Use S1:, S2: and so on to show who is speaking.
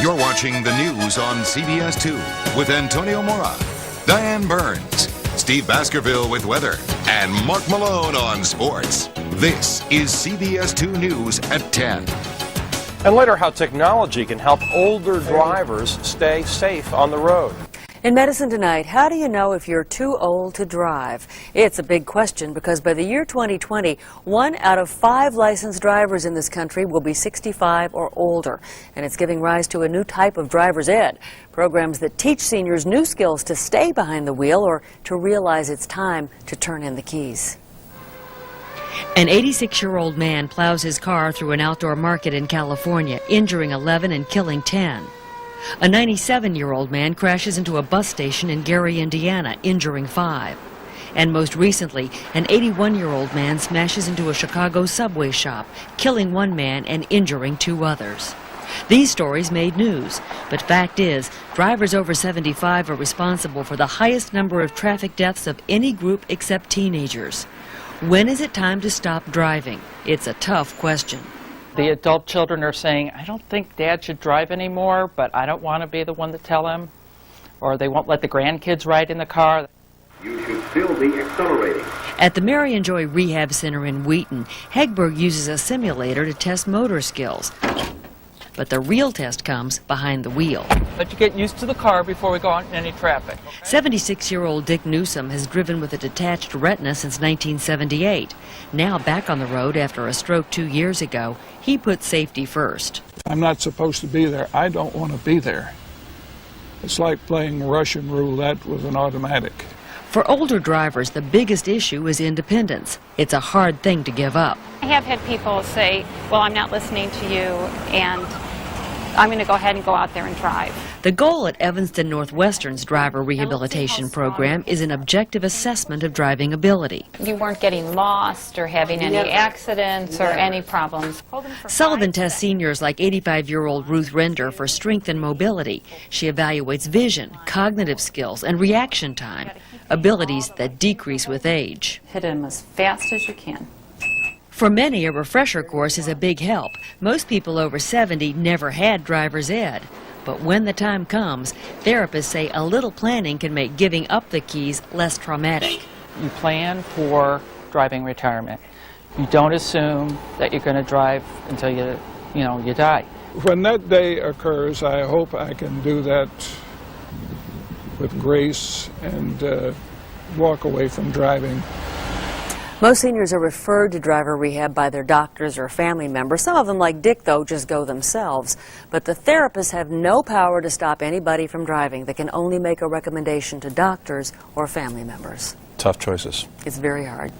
S1: You're watching the news on CBS 2 with Antonio Mora, Diane Burns, Steve Baskerville with weather, and Mark Malone on sports. This is CBS 2 News at 10.
S2: And later, how technology can help older drivers stay safe on the road.
S3: In Medicine Tonight, how do you know if you're too old to drive? It's a big question because by the year 2020, 1 out of 5 licensed drivers in this country will be 65 or older. And it's giving rise to a new type of driver's ed, programs that teach seniors new skills to stay behind the wheel or to realize it's time to turn in the keys.
S4: An 86-year-old man plows his car through an outdoor market in California, injuring 11 and killing 10. A 97-year-old man crashes into a bus station in Gary, Indiana, injuring 5. And most recently, an 81-year-old man smashes into a Chicago subway shop, killing 1 man and injuring 2 others. These stories made news, but fact is, drivers over 75 are responsible for the highest number of traffic deaths of any group except teenagers. When is it time to stop driving? It's a tough question.
S5: The adult children are saying, I don't think Dad should drive anymore, but I don't want to be the one to tell him. Or they won't let the grandkids ride in the car.
S6: You should still be accelerating.
S4: At the Mary and Joy Rehab Center in Wheaton, Hegberg uses a simulator to test motor skills. But the real test comes behind the wheel.
S5: Let you get used to the car before we go out in any traffic.
S4: 76-year-old Dick Newsom has driven with a detached retina since 1978. Now back on the road after a stroke 2 years ago, he put safety first.
S7: I'm not supposed to be there. I don't want to be there. It's like playing Russian roulette with an automatic.
S4: For older drivers, the biggest issue is independence. It's a hard thing to give up.
S8: I have had people say, well, I'm not listening to you, and I'm going to go ahead and go out there and drive.
S4: The goal at Evanston Northwestern's driver rehabilitation program is an objective assessment of driving ability.
S8: You weren't getting lost or having any accidents or any problems.
S4: Sullivan tests seniors like 85-year-old Ruth Render for strength and mobility. She evaluates vision, cognitive skills, and reaction time, abilities that decrease with age.
S8: Hit them as fast as you can.
S4: For many, a refresher course is a big help. Most people over 70 never had driver's ed. But when the time comes, therapists say a little planning can make giving up the keys less traumatic.
S5: You plan for driving retirement. You don't assume that you're going to drive until you die.
S7: When that day occurs, I hope I can do that with grace and walk away from driving.
S3: Most seniors are referred to driver rehab by their doctors or family members. Some of them, like Dick, though, just go themselves. But the therapists have no power to stop anybody from driving. They can only make a recommendation to doctors or family members.
S2: Tough choices.
S3: It's very hard.